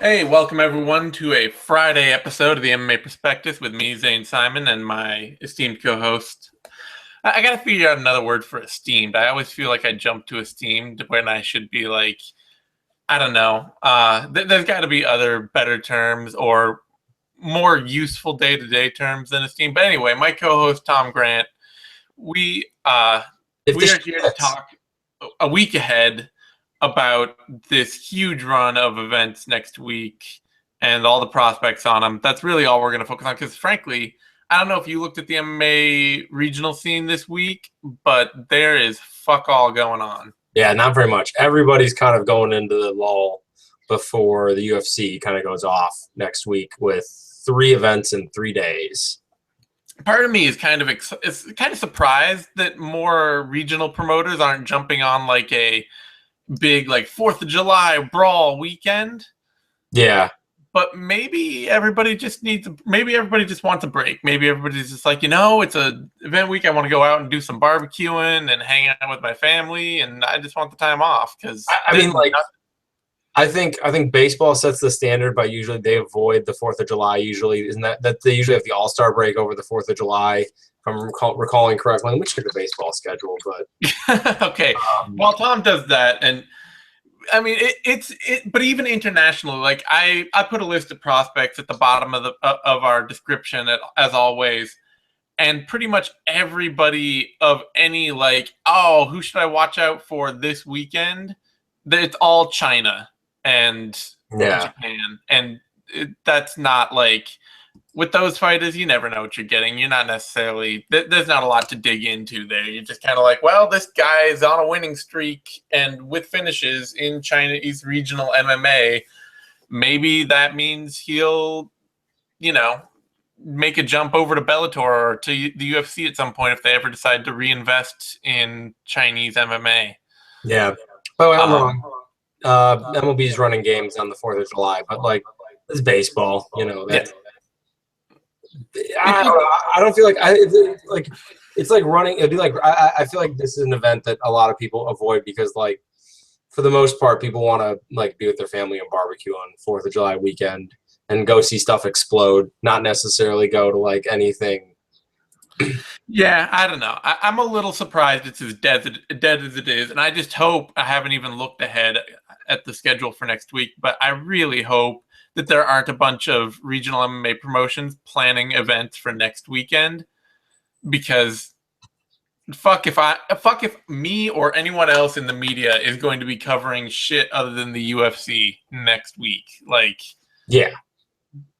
Hey, welcome everyone to a Friday episode of the MMA Prospectus with me, Zane Simon, and my esteemed co-host. I gotta figure out another word for esteemed. I always feel like I jump to esteemed when I should be like, I don't know. There's got to be other better terms or more useful day-to-day terms than esteemed. But anyway, my co-host Tom Grant, we uh, If we this are here to talk a week ahead about this huge run of events next week and all the prospects on them. That's really all we're going to focus on because, frankly, I don't know if you looked at the MMA regional scene this week, but there is fuck all going on. Yeah, not very much. Everybody's kind of going into the lull before the UFC kind of goes off next week with 3 events in 3 days. Part of me is kind of surprised that more regional promoters aren't jumping on like a big like 4th of July brawl weekend. Yeah. But maybe everybody just wants a break. Maybe everybody's just like, it's a event week. I want to go out and do some barbecuing and hang out with my family, and I just want the time off because I think baseball sets the standard by usually they avoid the 4th of July. Usually, isn't that they usually have the All-Star break over the 4th of July, if I'm recalling correctly. Let me check the baseball schedule, but okay. Well, Tom does that, and I mean, but even internationally, like I put a list of prospects at the bottom of our description as always, and pretty much everybody of any like, oh, who should I watch out for this weekend? It's all China and Japan, and that's not like with those fighters, you never know what you're getting. You're not necessarily there's not a lot to dig into there. You're just kind of like, well, this guy is on a winning streak and with finishes in Chinese regional MMA. Maybe that means he'll, make a jump over to Bellator or to the UFC at some point if they ever decide to reinvest in Chinese MMA. Yeah. Oh, I'm wrong. MLB's running games on the 4th of July, but like it's baseball, I don't feel like it's like running. It'd be like I feel like this is an event that a lot of people avoid because like for the most part people want to like be with their family and barbecue on 4th of July weekend and go see stuff explode, not necessarily go to like anything. Yeah, I don't know. I'm a little surprised it's as dead as it is, and I just hope I haven't even looked ahead at the schedule for next week, but I really hope that there aren't a bunch of regional MMA promotions planning events for next weekend because fuck if me or anyone else in the media is going to be covering shit other than the UFC next week. Like, yeah,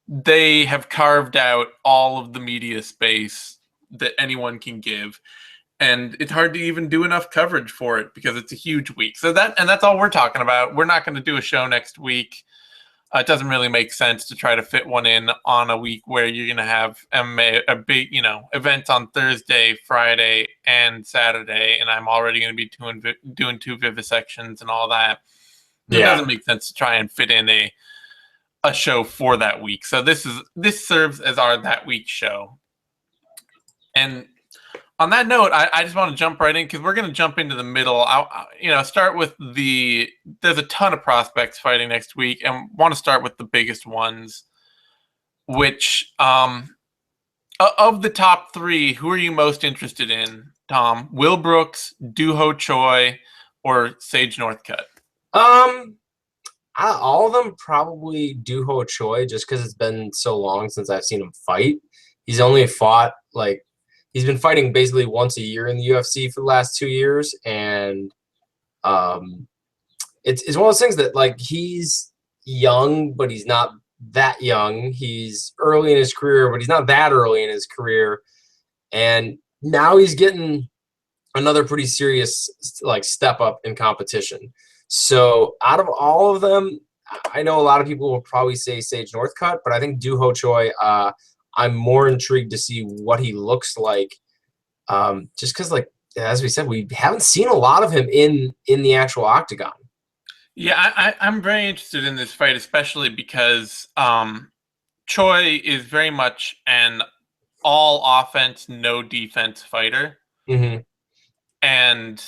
they have carved out all of the media space that anyone can give, and it's hard to even do enough coverage for it because it's a huge week. So that's all we're talking about. We're not going to do a show next week. It doesn't really make sense to try to fit one in on a week where you're going to have a big, events on Thursday, Friday, and Saturday, and I'm already going to be doing 2 vivisections and all that. It doesn't make sense to try and fit in a show for that week. So this serves as our that week show. And on that note, I just want to jump right in because we're going to jump into the middle. Start with there's a ton of prospects fighting next week, and want to start with the biggest ones. Which of the top 3, who are you most interested in, Tom? Will Brooks, Doo-Ho Choi, or Sage Northcutt? All of them probably Doo-Ho Choi, just because it's been so long since I've seen him fight. He's only fought he's been fighting basically once a year in the UFC for the last 2 years, and it's one of those things that like he's young, but he's not that young. He's early in his career, but he's not that early in his career, and now he's getting another pretty serious like step up in competition. So out of all of them, I know a lot of people will probably say Sage Northcutt, but I think Doo-Ho Choi. I'm more intrigued to see what he looks like, just because, like as we said, we haven't seen a lot of him in the actual octagon. Yeah, I'm very interested in this fight, especially because Choi is very much an all offense, no defense fighter, and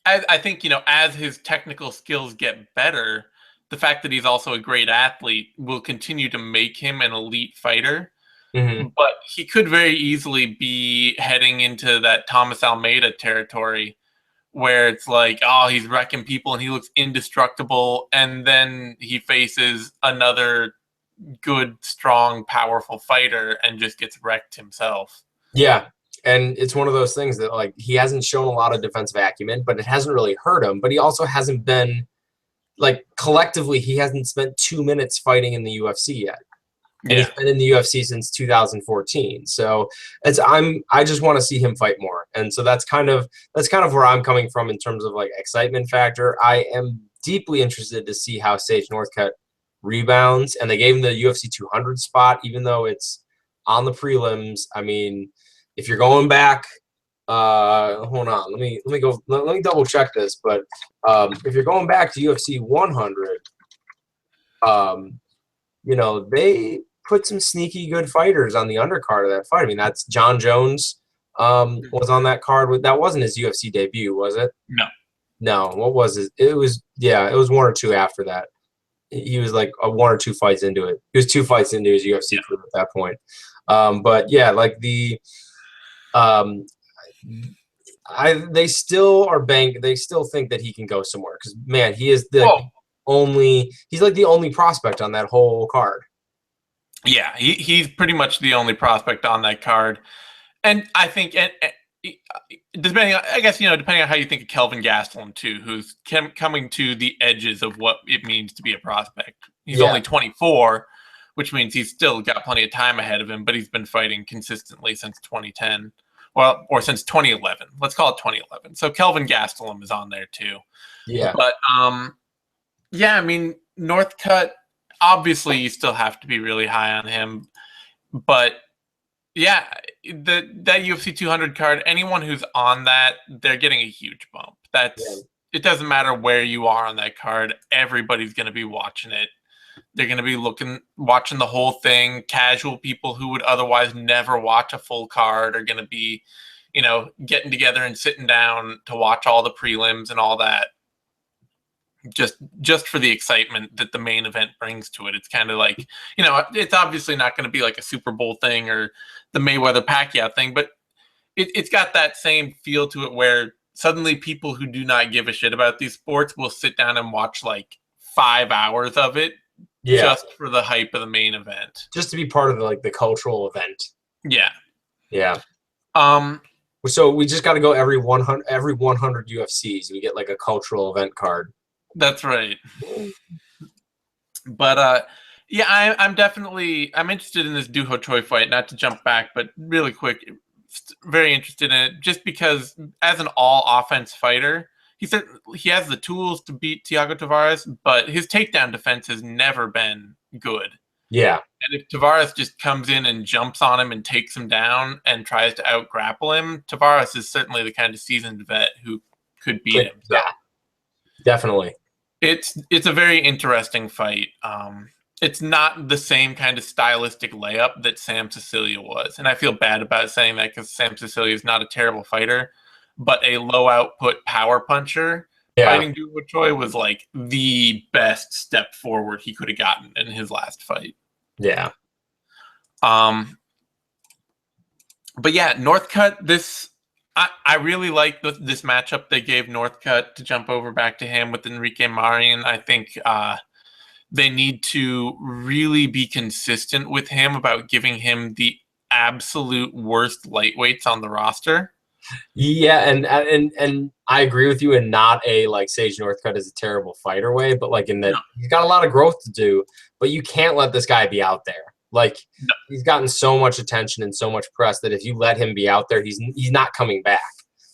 I think as his technical skills get better, the fact that he's also a great athlete will continue to make him an elite fighter. Mm-hmm. But he could very easily be heading into that Thomas Almeida territory where it's like, oh, he's wrecking people and he looks indestructible. And then he faces another good, strong, powerful fighter and just gets wrecked himself. Yeah. And it's one of those things that, like, he hasn't shown a lot of defensive acumen, but it hasn't really hurt him. But he also hasn't been, like, collectively, he hasn't spent 2 minutes fighting in the UFC yet. And he's been in the UFC since 2014. So I just want to see him fight more. And so that's kind of where I'm coming from in terms of, like, excitement factor. I am deeply interested to see how Sage Northcutt rebounds. And they gave him the UFC 200 spot, even though it's on the prelims. I mean, if you're going back, hold on, let me double check this. But if you're going back to UFC 100, you know, they put some sneaky good fighters on the undercard of that fight. I mean, that's John Jones was on that card. That wasn't his UFC debut, was it? No. What was it? It was 1 or 2 after that. He was like 1 or 2 fights into it. He was 2 fights into his UFC career at that point. But yeah, like they still are they still think that he can go somewhere because, man, he is he's like the only prospect on that whole card. Yeah, he's pretty much the only prospect on that card. And I think, depending on how you think of Kelvin Gastelum too, who's coming to the edges of what it means to be a prospect. He's only 24, which means he's still got plenty of time ahead of him, but he's been fighting consistently since 2010. Well, or since 2011. Let's call it 2011. So Kelvin Gastelum is on there too. Yeah. But I mean, Northcutt, obviously you still have to be really high on him. But yeah, that UFC 200 card, anyone who's on that, they're getting a huge bump. It doesn't matter where you are on that card. Everybody's going to be watching it. They're going to be watching the whole thing. Casual people who would otherwise never watch a full card are going to be, getting together and sitting down to watch all the prelims and all that. Just for the excitement that the main event brings to it. It's kind of like, it's obviously not going to be like a Super Bowl thing or the Mayweather-Pacquiao thing, but it's got that same feel to it where suddenly people who do not give a shit about these sports will sit down and watch like 5 hours of it just for the hype of the main event. Just to be part of the cultural event. Yeah. Yeah. So we just got to go every 100 UFCs. We get like a cultural event card. That's right. But I'm interested in this Doo Ho Choi fight, not to jump back, but really quick, very interested in it just because as an all offense fighter, he said he has the tools to beat Thiago Tavares, but his takedown defense has never been good. Yeah. And if Tavares just comes in and jumps on him and takes him down and tries to out grapple him, Tavares is certainly the kind of seasoned vet who could beat him. Yeah. Definitely. It's a very interesting fight. It's not the same kind of stylistic layup that Sam Sicilia was. And I feel bad about saying that because Sam Sicilia is not a terrible fighter, but a low output power puncher. Fighting Doo Ho Choi was like the best step forward he could have gotten in his last fight. Yeah. But yeah, Northcutt, I really like this matchup they gave Northcutt to jump over back to him with Enrique Marion. I think they need to really be consistent with him about giving him the absolute worst lightweights on the roster. Yeah, and I agree with you, and not a like Sage Northcutt is a terrible fighter way, but like in that he's got a lot of growth to do, but you can't let this guy be out there. Like he's gotten so much attention and so much press that if you let him be out there, he's not coming back.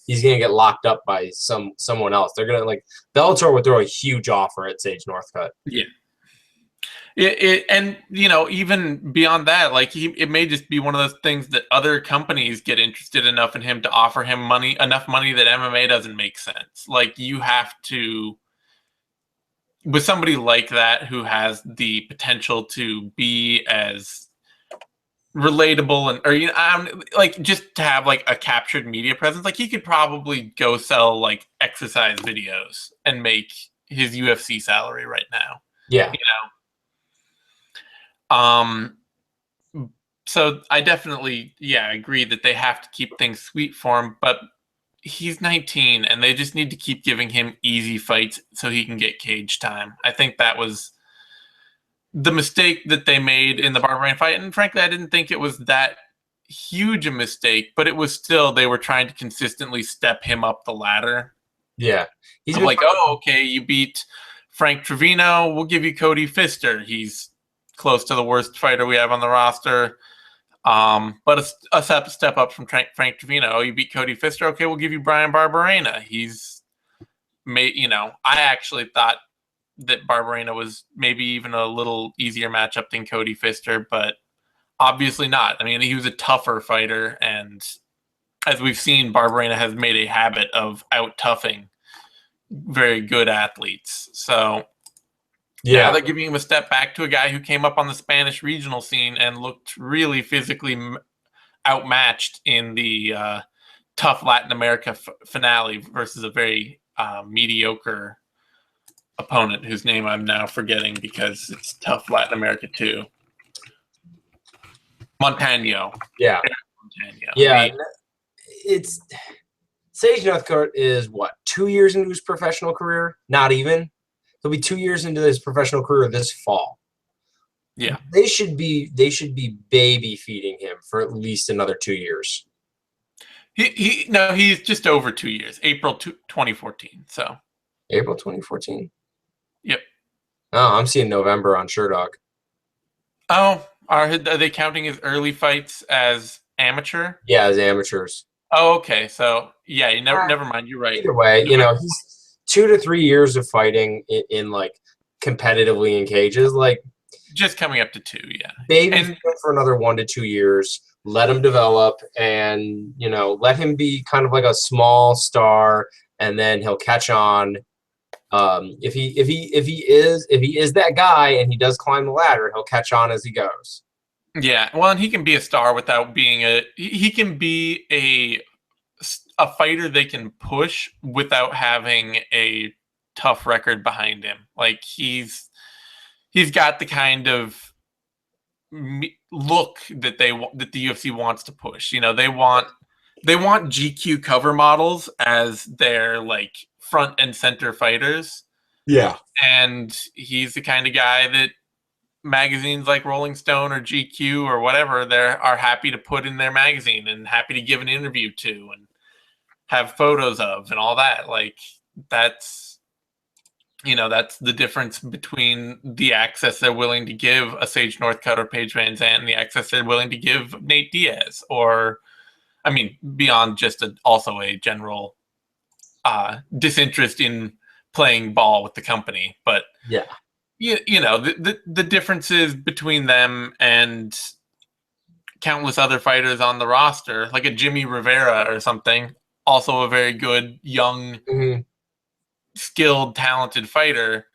He's gonna get locked up by someone else. They're gonna Bellator would throw a huge offer at Sage Northcutt. Yeah. And even beyond that, it may just be one of those things that other companies get interested enough in him to offer him enough money that MMA doesn't make sense. Like you have to, with somebody like that who has the potential to be as relatable just to have like a captured media presence, like he could probably go sell like exercise videos and make his UFC salary right now. Yeah. Um, so I definitely, agree that they have to keep things sweet for him, but he's 19 and they just need to keep giving him easy fights so he can get cage time. I think that was the mistake that they made in the Barbarian fight. And frankly, I didn't think it was that huge a mistake, but it was still, they were trying to consistently step him up the ladder. Yeah. He's like, oh, okay, you beat Frank Trevino, we'll give you Cody Pfister. He's close to the worst fighter we have on the roster. But a step up from Frank Trevino. Oh, you beat Cody Pfister. Okay, we'll give you Brian Barberena. He's made, I actually thought that Barberena was maybe even a little easier matchup than Cody Pfister, but obviously not. I mean, he was a tougher fighter, and as we've seen, Barberena has made a habit of out-toughing very good athletes. So now they're giving him a step back to a guy who came up on the Spanish regional scene and looked really physically outmatched in the tough Latin America finale versus a very mediocre opponent whose name I'm now forgetting because it's tough Latin America too. Montano. Yeah. Montano. Yeah. It's Sage Northcutt is what, 2 years into his professional career? Not even. He'll be 2 years into his professional career this fall. Yeah. They should be baby feeding him for at least another 2 years. He's just over 2 years. April 2014. So April 2014. Yep. Oh, I'm seeing November on Sherdog. Oh, are they counting his early fights as amateur? Yeah, as amateurs. Oh, okay. So yeah, never mind. You're right. Either way, he's 2 to 3 years of fighting in like competitively in cages, like just coming up to 2. Yeah, baby for another 1 to 2 years. Let him develop, and let him be kind of like a small star, and then he'll catch on. If he is that guy and he does climb the ladder, he'll catch on as he goes. Yeah, well, and he can be a star without being he can be a fighter they can push without having a tough record behind him. Like he's got the kind of look that the UFC wants to push. They want GQ cover models as their like front and center fighters. Yeah. And he's the kind of guy that magazines like Rolling Stone or GQ or whatever are happy to put in their magazine and happy to give an interview to and have photos of and all that. Like that's the difference between the access they're willing to give a Sage Northcutt or Paige Van Zandt and the access they're willing to give Nate Diaz, or I mean beyond just also a general disinterest in playing ball with the company. But yeah, the differences between them and countless other fighters on the roster, like a Jimmy Rivera or something, also a very good young skilled talented fighter,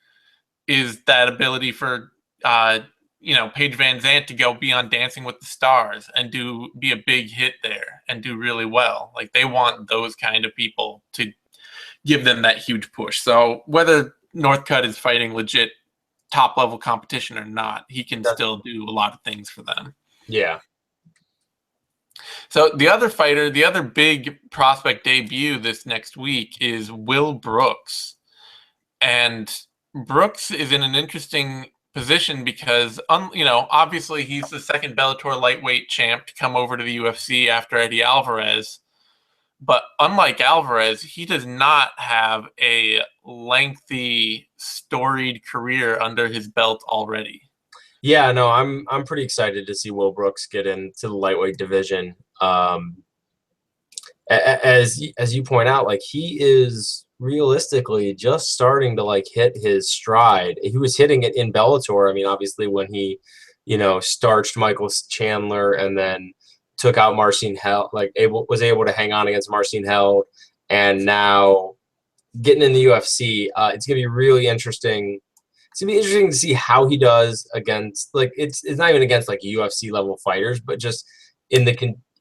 is that ability for Paige Van Zandt to go be on Dancing with the Stars and be a big hit there and do really well. Like they want those kind of people to give them that huge push. So whether Northcutt is fighting legit top level competition or not, he can still do a lot of things for them. Yeah. So the other big prospect debut this next week is Will Brooks. And Brooks is in an interesting position because, obviously he's the second Bellator lightweight champ to come over to the UFC after Eddie Alvarez. But unlike Alvarez, he does not have a lengthy, storied career under his belt already. Yeah, no, I'm pretty excited to see Will Brooks get into the lightweight division. As you point out, like he is realistically just starting to like hit his stride. He was hitting it in Bellator. I mean, obviously when he, starched Michael Chandler and then took out Marcin Held, was able to hang on against Marcin Held, and now getting in the UFC, it's gonna be really interesting. It's gonna be interesting to see how he does against it's not even against like UFC level fighters, but just in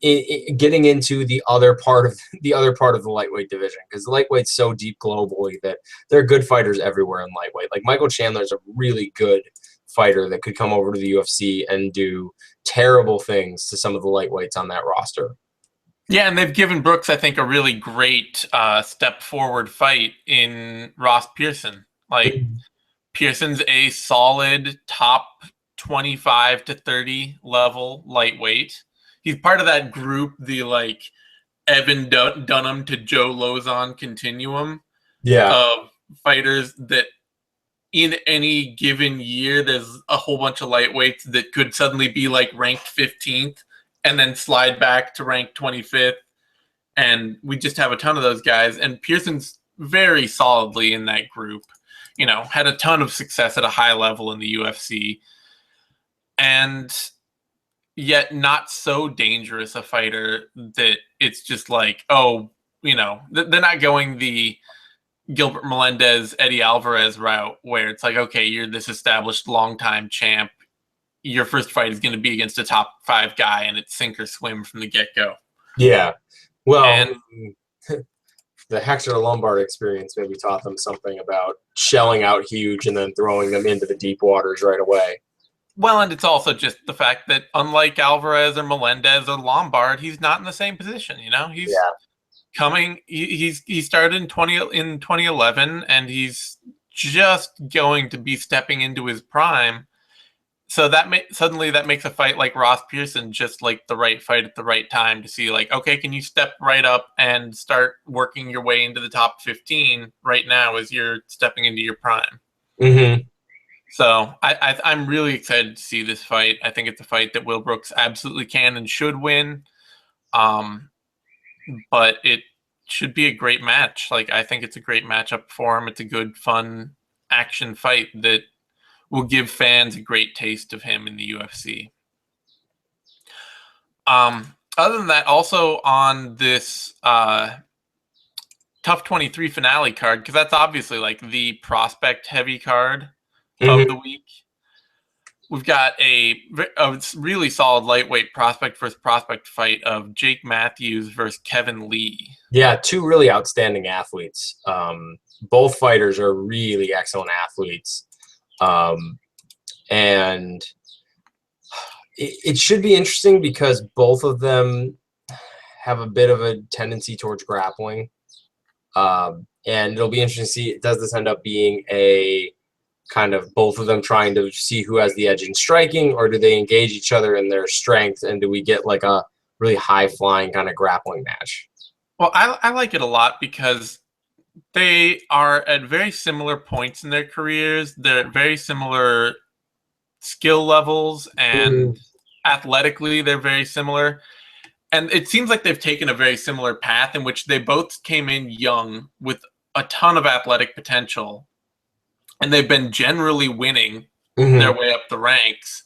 getting into the other part of the lightweight division, because the lightweight's so deep globally that there are good fighters everywhere in lightweight. Like Michael Chandler's a really good fighter that could come over to the UFC and do terrible things to some of the lightweights on that roster. Yeah, and they've given Brooks, I think, a really great step forward fight in Ross Pearson. Like, Pearson's a solid top 25 to 30 level lightweight. He's part of that group, the like Evan Dunham to Joe Lozon continuum of fighters that in any given year, there's a whole bunch of lightweights that could suddenly be like ranked 15th and then slide back to rank 25th. And we just have a ton of those guys. And Pearson's very solidly in that group. You know, had a ton of success at a high level in the UFC. And yet not so dangerous a fighter that it's just like, oh, you know, they're not going the Gilbert Melendez, Eddie Alvarez route where it's like, okay, you're this established longtime champ. Your first fight is going to be against a top 5 guy and it's sink or swim from the get-go. Yeah. Well, the Hector Lombard experience maybe taught them something about shelling out huge and then throwing them into the deep waters right away. Well, and it's also just the fact that unlike Alvarez or Melendez or Lombard, he's not in the same position. You know, he's coming. He started in 2011, and he's just going to be stepping into his prime. So suddenly that makes a fight like Ross Pearson just like the right fight at the right time to see like, okay, can you step right up and start working your way into the top 15 right now as you're stepping into your prime? Mm-hmm. So I'm really excited to see this fight. I think it's a fight that Will Brooks absolutely can and should win. But it should be a great match. Like, I think it's a great matchup for him. It's a good, fun action fight that will give fans a great taste of him in the UFC. Other than that, also on this Tough 23 finale card, because that's obviously like the prospect heavy card of the week. We've got a really solid lightweight prospect versus prospect fight of Jake Matthews versus Kevin Lee. Yeah, 2 really outstanding athletes. Both fighters are really excellent athletes. And it should be interesting because both of them have a bit of a tendency towards grappling. And it'll be interesting to see, does this end up being a kind of both of them trying to see who has the edge in striking, or do they engage each other in their strength, and do we get like a really high-flying kind of grappling match? Well, I like it a lot because they are at very similar points in their careers. They're at very similar skill levels, and athletically they're very similar. And it seems like they've taken a very similar path in which they both came in young with a ton of athletic potential. And they've been generally winning their way up the ranks.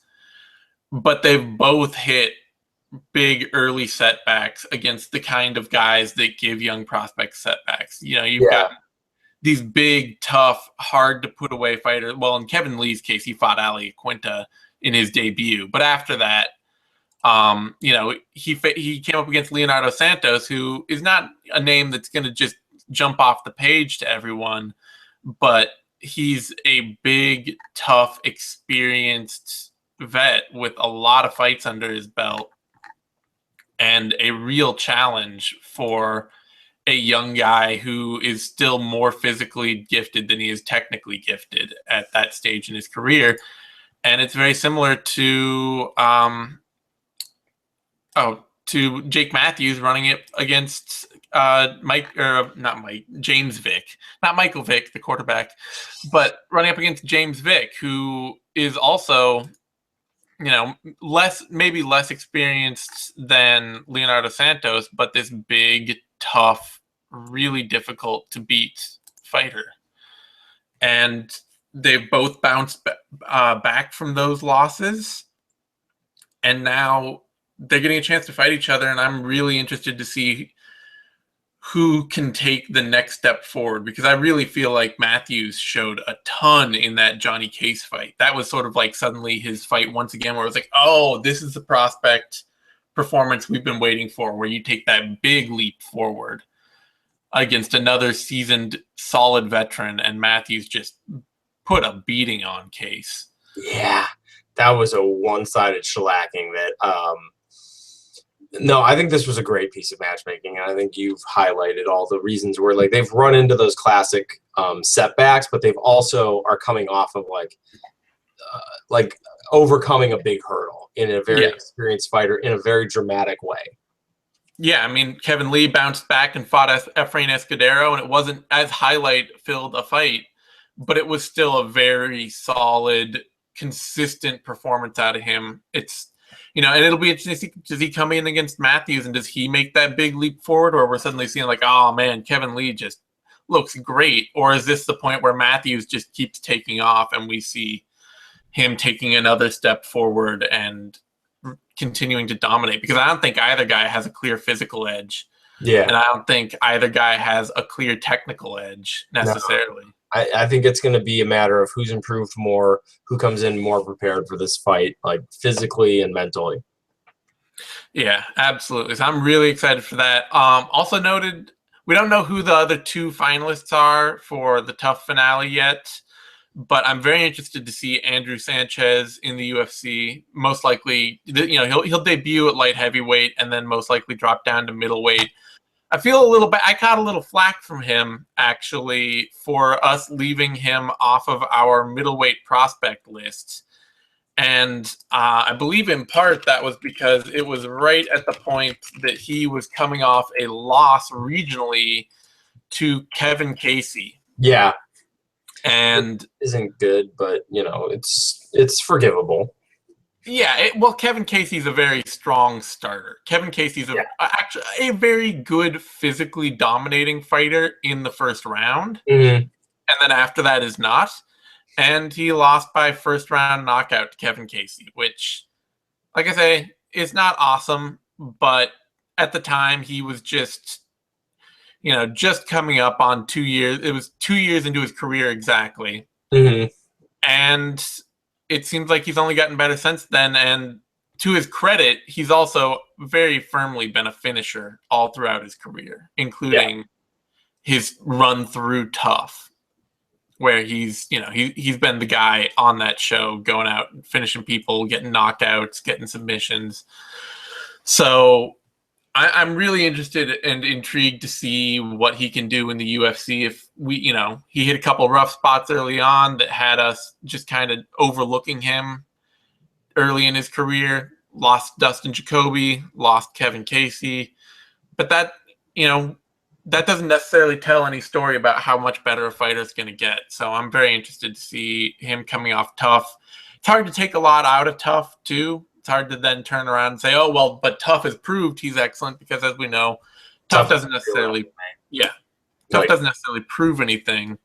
But they've both hit big early setbacks against the kind of guys that give young prospects setbacks. You know, you've got these big, tough, hard to put away fighters. Well, in Kevin Lee's case, he fought Ali Quinta in his debut. But after that, you know, he came up against Leonardo Santos, who is not a name that's going to just jump off the page to everyone, but he's a big, tough, experienced vet with a lot of fights under his belt and a real challenge for a young guy who is still more physically gifted than he is technically gifted at that stage in his career. And it's very similar to Jake Matthews running it against James Vick, not Michael Vick, the quarterback, but running up against James Vick, who is also, you know, maybe less experienced than Leonardo Santos, but this big, tough, really difficult to beat fighter. And they've both bounced back from those losses, and now they're getting a chance to fight each other, and I'm really interested to see who can take the next step forward, because I really feel like Matthews showed a ton in that Johnny Case fight. That was sort of like suddenly his fight once again where it was like, oh, this is the prospect performance we've been waiting for, where you take that big leap forward against another seasoned, solid veteran, and Matthews just put a beating on Case. Yeah, that was a one-sided shellacking that no, I think this was a great piece of matchmaking. I think you've highlighted all the reasons where like they've run into those classic setbacks, but they've also are coming off of like overcoming a big hurdle in a very experienced fighter in a very dramatic way. Yeah, I mean, Kevin Lee bounced back and fought Efrain Escudero, and it wasn't as highlight-filled a fight, but it was still a very solid, consistent performance out of him. It's, you know, and it'll be interesting. Does he come in against Matthews, and does he make that big leap forward, or we're suddenly seeing like, oh man, Kevin Lee just looks great, or is this the point where Matthews just keeps taking off, and we see him taking another step forward and continuing to dominate? Because I don't think either guy has a clear physical edge. Yeah. And I don't think either guy has a clear technical edge necessarily. No. I think it's going to be a matter of who's improved more, who comes in more prepared for this fight, like physically and mentally. Yeah, absolutely. So I'm really excited for that. Also noted, we don't know who the other two finalists are for the tough finale yet, but I'm very interested to see Andrew Sanchez in the UFC. Most likely, you know, he'll debut at light heavyweight and then most likely drop down to middleweight. I feel a little bit, I caught a little flack from him, actually, for us leaving him off of our middleweight prospect list. And I believe in part that was because it was right at the point that he was coming off a loss regionally to Kevin Casey. Yeah. And it isn't good, but, you know, it's forgivable. Yeah, well, Kevin Casey's a very strong starter. Kevin Casey's actually a very good physically dominating fighter in the first round. Mm-hmm. And then after that is not. And he lost by first round knockout to Kevin Casey, which, like I say, is not awesome. But at the time, he was just, you know, just coming up on 2 years. It was 2 years into his career exactly. Mm-hmm. And it seems like he's only gotten better since then. And to his credit, he's also very firmly been a finisher all throughout his career, including his run through Tough, where he's, you know, he's been the guy on that show going out and finishing people, getting knockouts, getting submissions. So I'm really interested and intrigued to see what he can do in the UFC. If we, you know, he hit a couple rough spots early on that had us just kind of overlooking him early in his career. Lost Dustin Jacoby, lost Kevin Casey, but that, you know, that doesn't necessarily tell any story about how much better a fighter is going to get. So I'm very interested to see him coming off Tough. It's hard to take a lot out of Tough too. It's hard to then turn around and say, oh, well, but Tough has proved he's excellent, because as we know, Tough doesn't necessarily, Tough doesn't necessarily prove anything.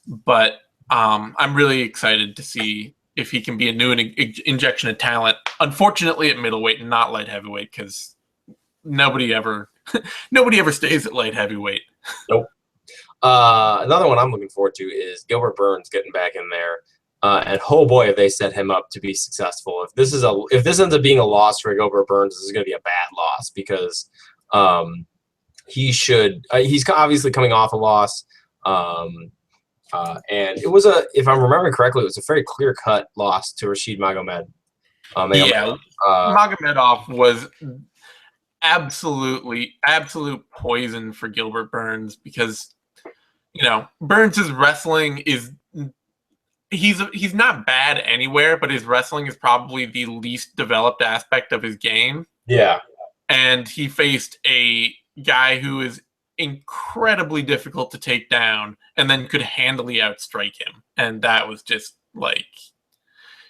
But I'm really excited to see if he can be a new injection of talent. Unfortunately, at middleweight and not light heavyweight, because nobody ever stays at light heavyweight. Nope. Another one I'm looking forward to is Gilbert Burns getting back in there. And oh boy, if they set him up to be successful. If this ends up being a loss for Gilbert Burns, this is going to be a bad loss, because he's obviously coming off a loss. And it was if I'm remembering correctly, it was a very clear-cut loss to Rashid Magomed. Magomedov was absolute poison for Gilbert Burns, because, you know, Burns' wrestling is, he's not bad anywhere, but his wrestling is probably the least developed aspect of his game. Yeah. And he faced a guy who is incredibly difficult to take down and then could handily outstrike him. And that was just like,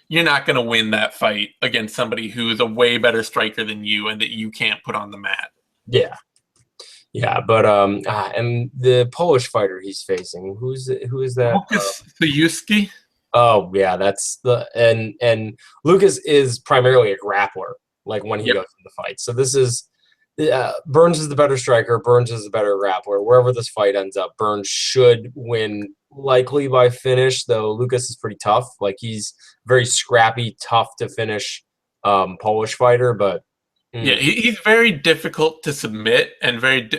you're not going to win that fight against somebody who is a way better striker than you and that you can't put on the mat. Yeah. Yeah, but and the Polish fighter he's facing, who is that? Lucas Yusuke. Oh yeah, that's and Lucas is primarily a grappler, like when he goes into fights. So this is Burns is the better striker. Burns is the better grappler. Wherever this fight ends up, Burns should win, likely by finish. Though Lucas is pretty tough. Like, he's very scrappy, tough to finish Polish fighter. But Yeah, he's very difficult to submit and very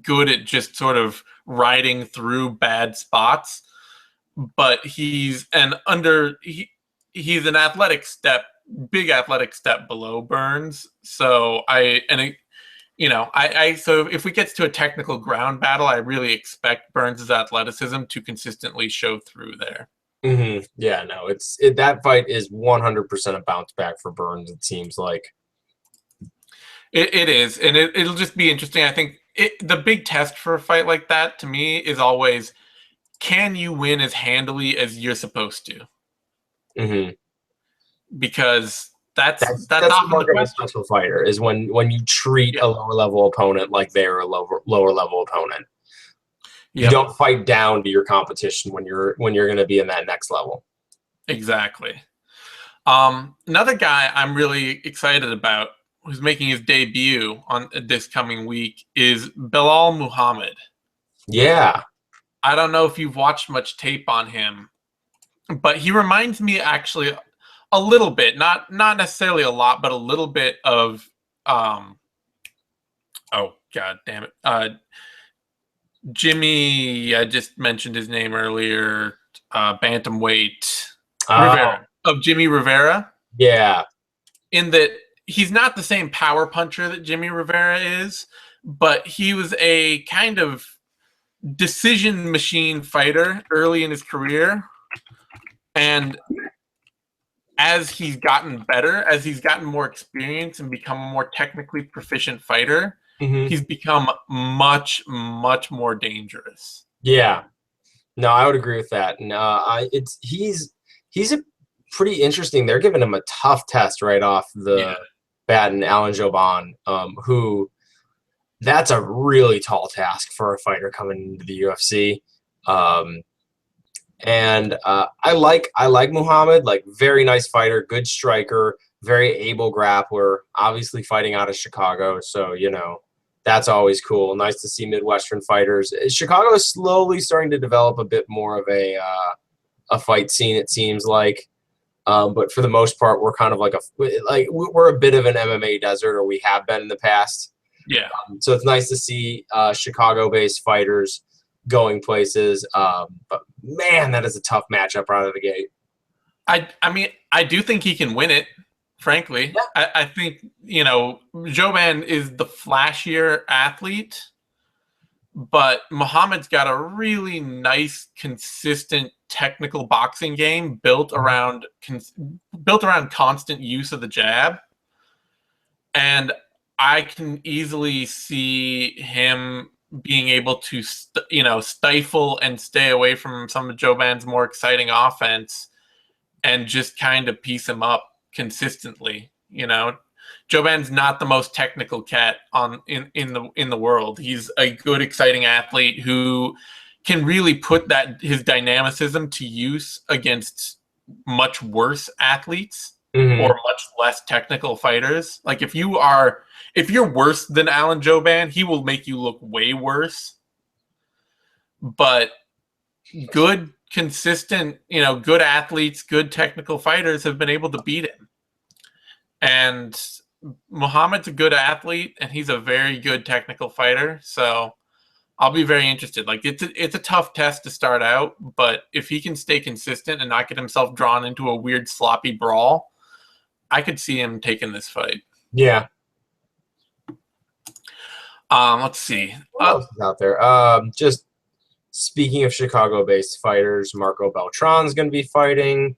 good at just sort of riding through bad spots. But he's an big athletic step below Burns. So so if we get to a technical ground battle, I really expect Burns' athleticism to consistently show through there. Yeah, no, that fight is 100% a bounce back for Burns. It seems like it is, and it'll just be interesting. I think the big test for a fight like that to me is always, can you win as handily as you're supposed to? Because that's often the question. A special fighter is when you treat a lower level opponent like they're a lower level opponent. You don't fight down to your competition when you're going to be in that next level. Exactly. Another guy I'm really excited about, who's making his debut on this coming week, is Belal Muhammad. Yeah. I don't know if you've watched much tape on him, but he reminds me actually a little bit, not necessarily a lot, but a little bit of oh god damn it. Jimmy, I just mentioned his name earlier, bantamweight Rivera, of Jimmy Rivera. Yeah. In that he's not the same power puncher that Jimmy Rivera is, but he was a kind of decision machine fighter early in his career. And as he's gotten better, as he's gotten more experience and become a more technically proficient fighter, he's become much, much more dangerous. Yeah. No, I would agree with that. And he's a pretty interesting. They're giving him a tough test right off the bat, and Alan Jouban, who, that's a really tall task for a fighter coming into the UFC. And I like Muhammad, like, very nice fighter, good striker, very able grappler, obviously fighting out of Chicago. So, that's always cool. Nice to see Midwestern fighters. Chicago is slowly starting to develop a bit more of a fight scene, it seems like. But for the most part, we're kind of we're a bit of an MMA desert, or we have been in the past. Yeah. So it's nice to see Chicago-based fighters going places. But man, that is a tough matchup out of the gate. I mean, I do think he can win it, frankly. Yeah. I think, Jouban is the flashier athlete, but Muhammad's got a really nice, consistent technical boxing game built around constant use of the jab. And I can easily see him being able to, stifle and stay away from some of Jouban's more exciting offense and just kind of piece him up consistently. Jouban's not the most technical cat in the world. He's a good, exciting athlete who can really put his dynamicism to use against much worse athletes or much less technical fighters. Like, if you're worse than Alan Jouban, he will make you look way worse. But good, consistent, good athletes, good technical fighters have been able to beat him. And Muhammad's a good athlete, and he's a very good technical fighter. So I'll be very interested. Like, it's a tough test to start out, but if he can stay consistent and not get himself drawn into a weird, sloppy brawl, I could see him taking this fight. Yeah. Let's see. What else is out there? Just speaking of Chicago-based fighters, Marco Beltran's going to be fighting.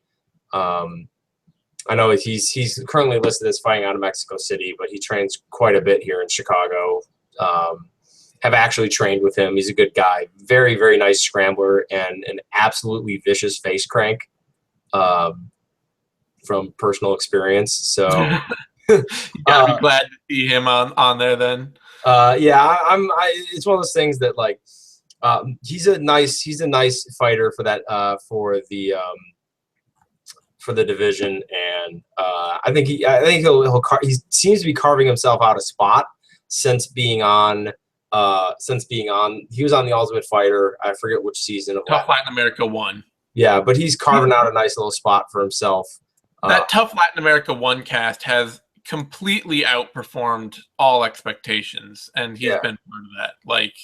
I know he's currently listed as fighting out of Mexico City, but he trains quite a bit here in Chicago. Have actually trained with him. He's a good guy. Very, very nice scrambler and an absolutely vicious face crank from personal experience. So you gotta be glad to see him on there then. It's one of those things that, like, he's a nice fighter for that for the division, and I think he seems to be carving himself out a spot since being on. He was on the Ultimate Fighter. I forget which season of Tough Latin America 1. Yeah, but he's carving out a nice little spot for himself. That Tough Latin America 1 cast has completely outperformed all expectations, and he's Yeah. been part of that. Like,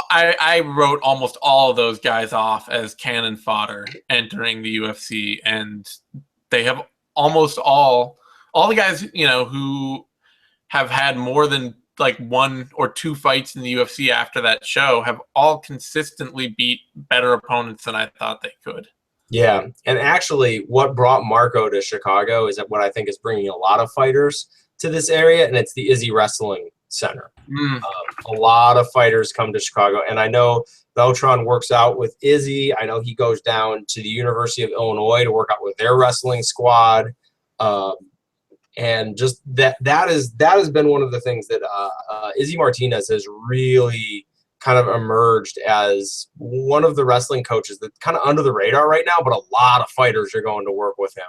I wrote almost all of those guys off as cannon fodder entering the UFC, and they have almost all the guys, you know, who have had more than like 1 or 2 fights in the UFC after that show have all consistently beat better opponents than I thought they could. Yeah, and actually, what brought Marco to Chicago is what I think is bringing a lot of fighters to this area, and it's the Izzy Wrestling Center. A lot of fighters come to Chicago, and I know Beltran works out with Izzy. I know he goes down to the University of Illinois to work out with their wrestling squad, and just that has been one of the things that Izzy Martinez has really kind of emerged as one of the wrestling coaches that's kind of under the radar right now, but a lot of fighters are going to work with him.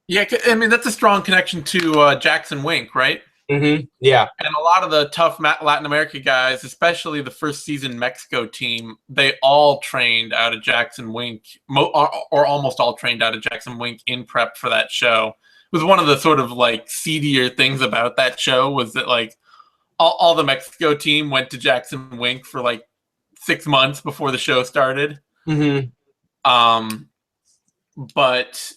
Yeah, I mean, that's a strong connection to Jackson Wink, right? Mm-hmm. Yeah. And a lot of the tough Latin America guys, especially the first season Mexico team, they all trained out of Jackson Wink, or almost all trained out of Jackson Wink in prep for that show. It was one of the sort of like seedier things about that show was that like all the Mexico team went to Jackson Wink for like 6 months before the show started. Mm-hmm. But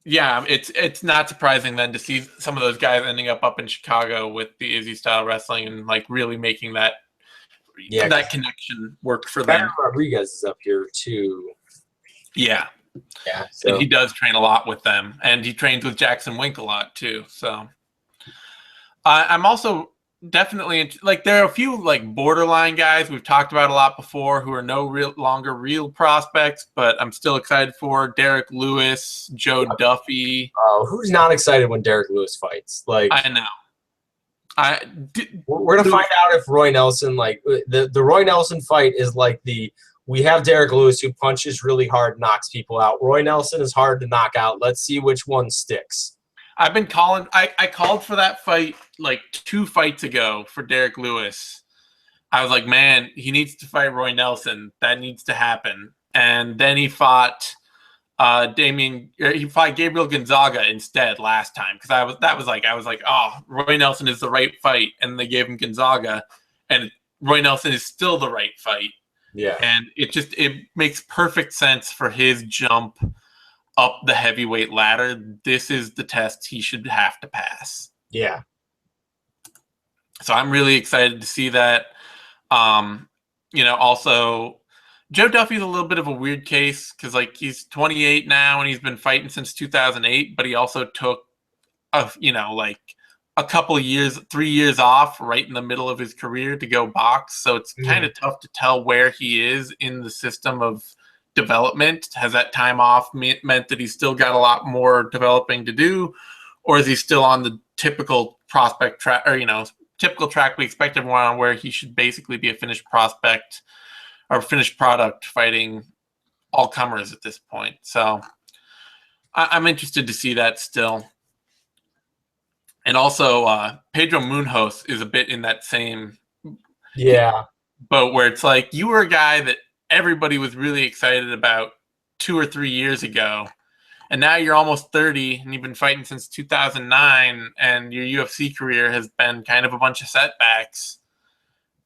yeah, it's not surprising then to see some of those guys ending up in Chicago with the Izzy style wrestling and like really making that connection work for them. Rodriguez is up here too. Yeah. Yeah. So. And he does train a lot with them, and he trains with Jackson Wink a lot too. So I'm also definitely like there are a few like borderline guys we've talked about a lot before who are no longer real prospects, but I'm still excited for Derek Lewis, Joe Duffy. Oh, who's not excited when Derek Lewis fights? Like I know. We're gonna find out if Roy Nelson, like the Roy Nelson fight is like we have Derek Lewis who punches really hard, knocks people out. Roy Nelson is hard to knock out. Let's see which one sticks. I've been calling. I called for that fight like 2 fights ago for Derek Lewis. I was like, man, he needs to fight Roy Nelson. That needs to happen. And then he fought he fought Gabriel Gonzaga instead last time because I was like, oh, Roy Nelson is the right fight, and they gave him Gonzaga, and Roy Nelson is still the right fight. Yeah, and it makes perfect sense for his jump up the heavyweight ladder. This is the test he should have to pass. Yeah. So I'm really excited to see that. You know, also Joe Duffy's a little bit of a weird case because like he's 28 now and he's been fighting since 2008, but he also took like a couple of years, 3 years off right in the middle of his career to go box. So it's kind of tough to tell where he is in the system of development. Has that time off meant that he's still got a lot more developing to do, or is he still on the typical prospect track, or typical track we expect everyone on, where he should basically be a finished prospect or finished product fighting all comers at this point? So I'm interested to see that still. And also Pedro Munhoz is a bit in that same boat where it's like you were a guy that everybody was really excited about 2 or 3 years ago, and now you're almost 30 and you've been fighting since 2009, and your UFC career has been kind of a bunch of setbacks.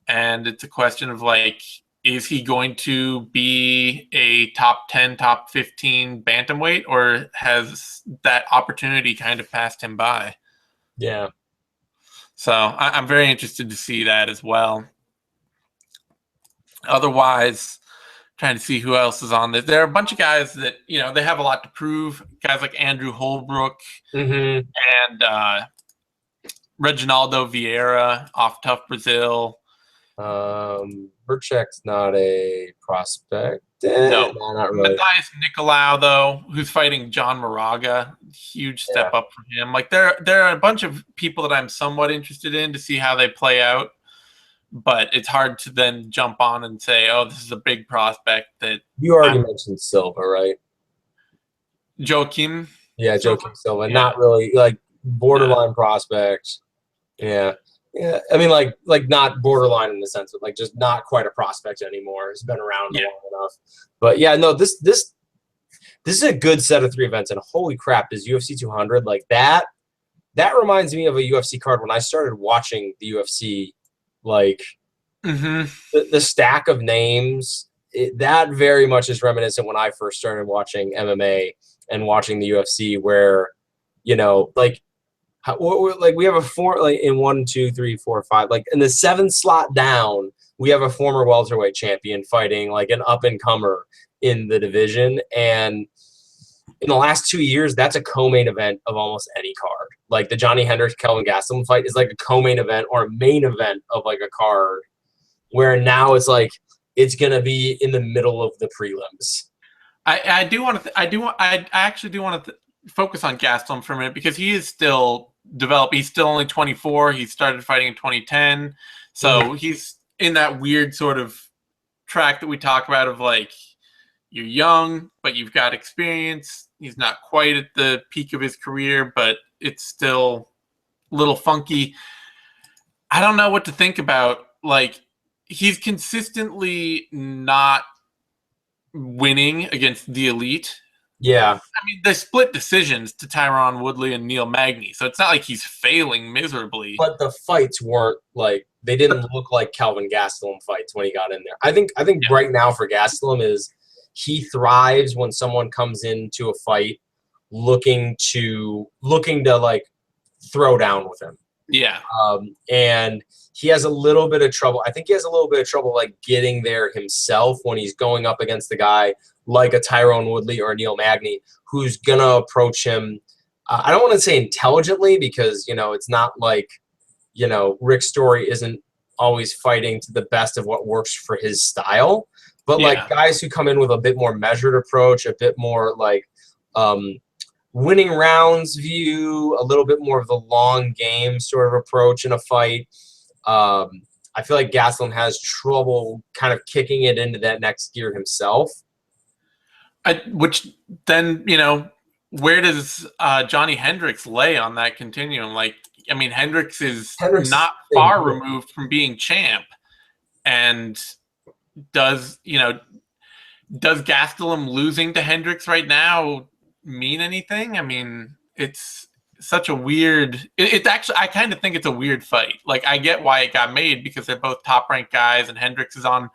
And it's a question of like, is he going to be a top 10, top 15 bantamweight, or has that opportunity kind of passed him by? Yeah. So I'm very interested to see that as well. Otherwise, trying to see who else is on this. There are a bunch of guys that, they have a lot to prove. Guys like Andrew Holbrook and Reginaldo Vieira off Tough Brazil. Burchak's not a prospect. No, not really. Matthias Nicolau, though, who's fighting John Moraga. Huge step up for him. Like there are a bunch of people that I'm somewhat interested in to see how they play out. But it's hard to then jump on and say, oh, this is a big prospect that... You already mentioned Silva, right? Joaquim? Yeah, Joaquim Silva. Yeah. Not really, like, borderline prospect. Yeah. Yeah, I mean, like not borderline in the sense of, like, just not quite a prospect anymore. It's been around long enough. But, yeah, no, this is a good set of 3 events. And holy crap, is UFC 200, like, that that reminds me of a UFC card when I started watching the UFC, like the stack of names. That very much is reminiscent when I first started watching MMA and watching the UFC, where, you know, like, like we have a four, like in 1, 2, 3, 4, 5, like in the 7th slot down, we have a former welterweight champion fighting like an up and comer in the division. And in the last 2 years, that's a co-main event of almost any card. Like the Johnny Hendricks Kelvin Gastelum fight is like a co-main event or a main event of like a card, where now it's like it's gonna be in the middle of the prelims. I do want to I actually do want to focus on Gastelum for a minute, because he is still developed. He's still only 24. He started fighting in 2010, so he's in that weird sort of track that we talk about of like, you're young but you've got experience. He's not quite at the peak of his career, but it's still a little funky. I don't know what to think about. Like, he's consistently not winning against the elite. Yeah. I mean, they split decisions to Tyron Woodley and Neil Magny, so it's not like he's failing miserably. But the fights weren't like, they didn't look like Kelvin Gastelum fights when he got in there. I think right now for Gastelum is he thrives when someone comes into a fight looking to like throw down with him. Yeah. And he has a little bit of trouble. I think he has a little bit of trouble like getting there himself when he's going up against the guy like a Tyrone Woodley or a Neil Magny, who's gonna approach him. I don't want to say intelligently, because, you know, it's not like, you know, Rick Story isn't always fighting to the best of what works for his style, but like guys who come in with a bit more measured approach, a bit more like winning rounds view, a little bit more of the long game sort of approach in a fight. I feel like Gastelum has trouble kind of kicking it into that next gear himself. Which then, you know, where does Johnny Hendricks lay on that continuum? Like, I mean, Hendricks is not far removed from being champ. And does Gastelum losing to Hendricks right now mean anything? I mean, it's such a weird, it's actually, I kind of think it's a weird fight. Like, I get why it got made, because they're both top ranked guys and Hendricks is on,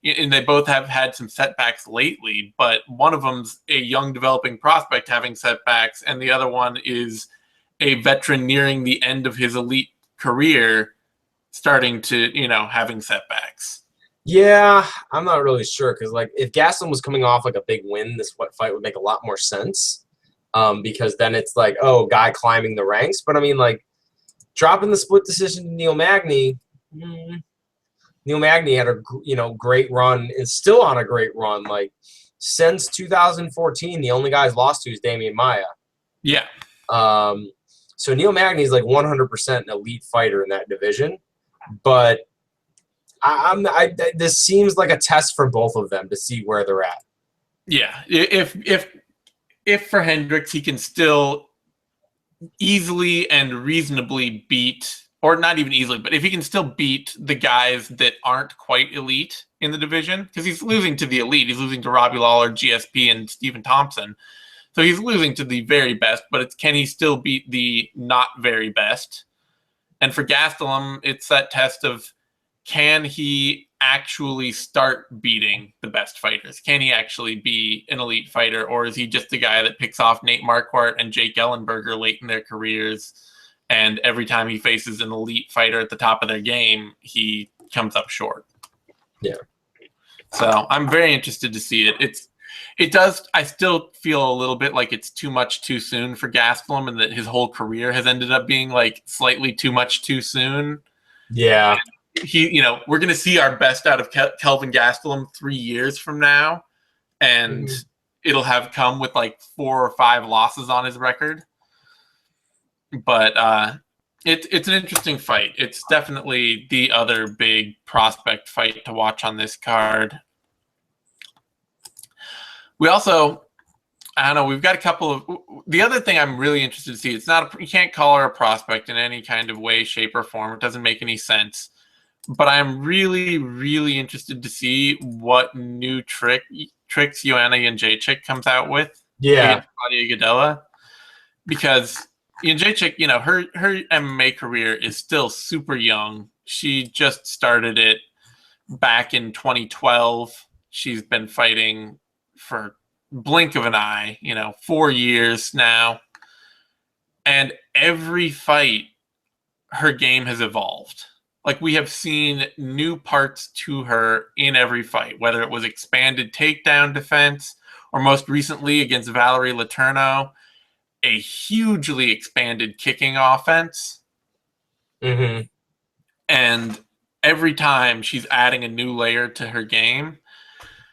and they both have had some setbacks lately, but one of them's a young developing prospect having setbacks, and the other one is a veteran nearing the end of his elite career starting to, you know, having setbacks. Yeah, I'm not really sure, because like if Gastelum was coming off like a big win, this fight would make a lot more sense, because then it's like, oh, guy climbing the ranks. But I mean, like, dropping the split decision to Neil Magny. Neil Magny had a great run, is still on a great run. Like, since 2014, the only guy he's lost to is Damian Maia. Yeah. So Neil Magny is like 100% an elite fighter in that division, but this seems like a test for both of them to see where they're at. Yeah, if for Hendricks he can still easily and reasonably beat, or not even easily, but if he can still beat the guys that aren't quite elite in the division, because he's losing to the elite, he's losing to Robbie Lawler, GSP, and Stephen Thompson. So he's losing to the very best, but it's, can he still beat the not very best? And for Gastelum, it's that test of, can he actually start beating the best fighters? Can he actually be an elite fighter, or is he just a guy that picks off Nate Marquardt and Jake Ellenberger late in their careers, and every time he faces an elite fighter at the top of their game, he comes up short? Yeah. So I'm very interested to see it. It does. I still feel a little bit like it's too much too soon for Gastelum, and that his whole career has ended up being like slightly too much too soon. Yeah. We're going to see our best out of Kelvin Gastelum 3 years from now, and it'll have come with like 4 or 5 losses on his record. But it's an interesting fight. It's definitely the other big prospect fight to watch on this card. We also, I don't know, we've got a couple of, the other thing I'm really interested to see, it's not, you can't call her a prospect in any kind of way, shape, or form. It doesn't make any sense. But I'm really, really interested to see what new tricks Joanna Jędrzejczyk comes out with. Yeah. Against Claudia Gadelha. Because Jędrzejczyk, her MMA career is still super young. She just started it back in 2012. She's been fighting for blink of an eye, 4 years now. And every fight, her game has evolved. Like, we have seen new parts to her in every fight, whether it was expanded takedown defense or most recently against Valerie Letourneau, a hugely expanded kicking offense. Mm-hmm. And every time she's adding a new layer to her game.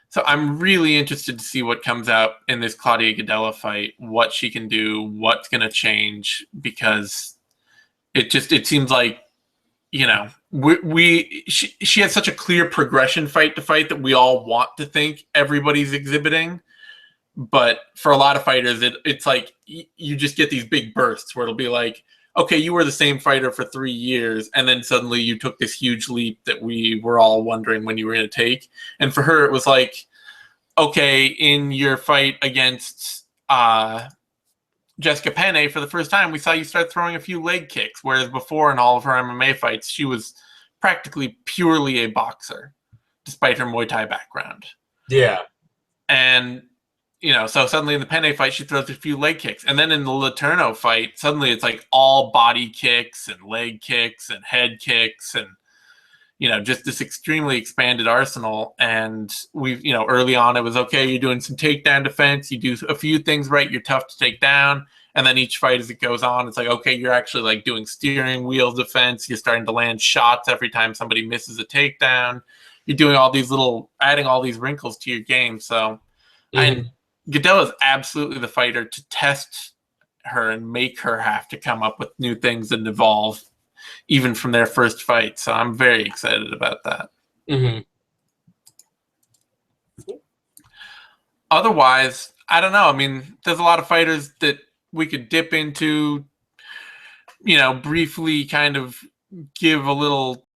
So I'm really interested to see what comes out in this Claudia Gadelha fight, what she can do, what's going to change, because it seems like, she has such a clear progression fight to fight that we all want to think everybody's exhibiting. But for a lot of fighters, it's like you just get these big bursts where it'll be like, okay, you were the same fighter for 3 years, and then suddenly you took this huge leap that we were all wondering when you were going to take. And for her, it was like, okay, in your fight against Jessica Penne, for the first time, we saw you start throwing a few leg kicks, whereas before in all of her MMA fights, she was practically purely a boxer, despite her Muay Thai background. Yeah. And so suddenly in the Penne fight, she throws a few leg kicks. And then in the Letourneau fight, suddenly it's like all body kicks and leg kicks and head kicks and, just this extremely expanded arsenal. And we've, early on, it was, okay, you're doing some takedown defense. You do a few things right. You're tough to take down. And then each fight as it goes on, it's like, okay, you're actually like doing steering wheel defense. You're starting to land shots every time somebody misses a takedown. You're doing adding all these wrinkles to your game. So, and Gadelha is absolutely the fighter to test her and make her have to come up with new things and evolve, even from their first fight. So I'm very excited about that. Mm-hmm. Otherwise, I don't know. I mean, there's a lot of fighters that we could dip into, briefly kind of give a little